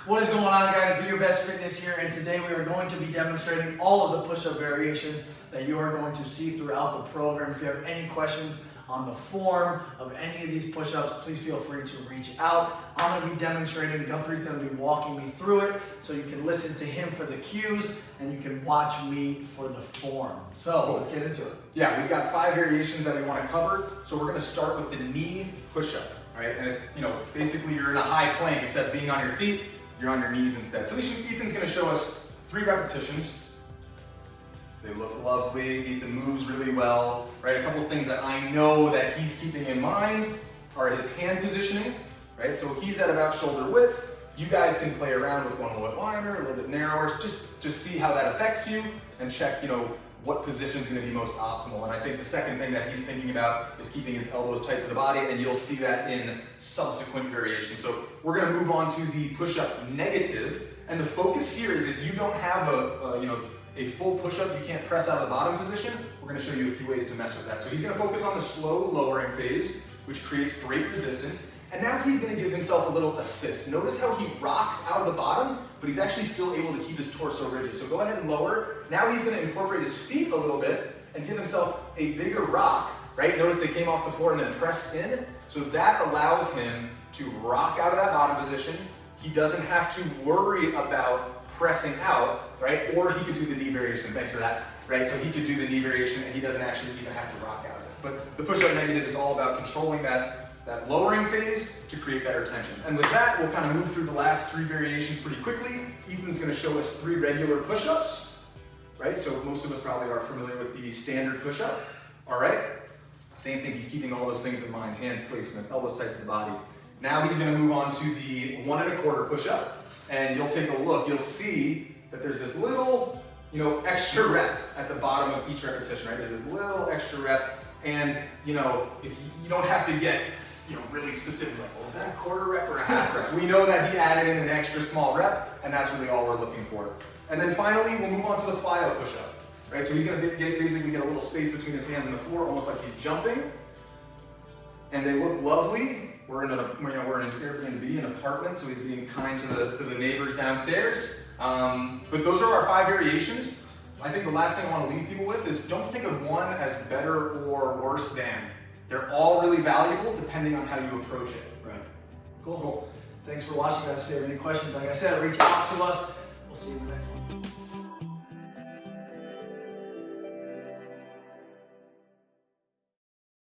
What is going on, guys? Be Your Best Fitness here, and today we are going to be demonstrating all of the push-up variations that you are going to see throughout the program. If you have any questions on the form of any of these push-ups, please feel free to reach out. I'm going to be demonstrating, Guthrie's going to be walking me through it, so you can listen to him for the cues, and you can watch me for the form. So let's get into it. Yeah, we've got 5 variations that we want to cover. So we're going to start with the knee push-up, right? And it's, basically you're in a high plank, except being on your feet, you're on your knees instead. So Ethan's going to show us 3 repetitions. They look lovely. Ethan moves really well, right? A couple things that I know that he's keeping in mind are his hand positioning, right? So he's at about shoulder width. You guys can play around with one a little bit wider, a little bit narrower, just to see how that affects you and check, what position is going to be most optimal. And I think the second thing that he's thinking about is keeping his elbows tight to the body, and you'll see that in subsequent variations. So we're going to move on to the push-up negative, and the focus here is if you don't have a full push-up, you can't press out of the bottom position, we're going to show you a few ways to mess with that. So he's going to focus on the slow lowering phase, which creates great resistance. And now he's going to give himself a little assist. Notice how he rocks out of the bottom, but he's actually still able to keep his torso rigid. So go ahead and lower. Now he's going to incorporate his feet a little bit and give himself a bigger rock, right? Notice they came off the floor and then pressed in. So that allows him to rock out of that bottom position. He doesn't have to worry about pressing out, right? Or he could do the knee variation. Thanks for that, right? So he could do the knee variation and he doesn't actually even have to rock out of it. But the push-up negative is all about controlling that lowering phase to create better tension. And with that, we'll kind of move through the last 3 variations pretty quickly. Ethan's going to show us 3 regular push-ups, right? So most of us probably are familiar with the standard push-up, all right? Same thing, he's keeping all those things in mind, hand placement, elbows tight to the body. Now he's going to move on to the 1 1/4 push-up, and you'll take a look, you'll see that there's this little, extra rep at the bottom of each repetition, right? There's this little extra rep, and, if you don't have to get really specific, like, well, is that a 1/4 rep or a 1/2 rep? We know that he added in an extra small rep, and that's really all we're looking for. And then finally, we'll move on to the plyo push-up, right? So he's gonna basically get a little space between his hands and the floor, almost like he's jumping. And they look lovely. We're in an Airbnb, an apartment, so he's being kind to the neighbors downstairs. But those are our 5 variations. I think the last thing I want to leave people with is don't think of one as better or worse than. They're all really valuable depending on how you approach it. Right. Cool. Thanks for watching, guys. If you have any questions, like I said, reach out to us. We'll see you in the next one.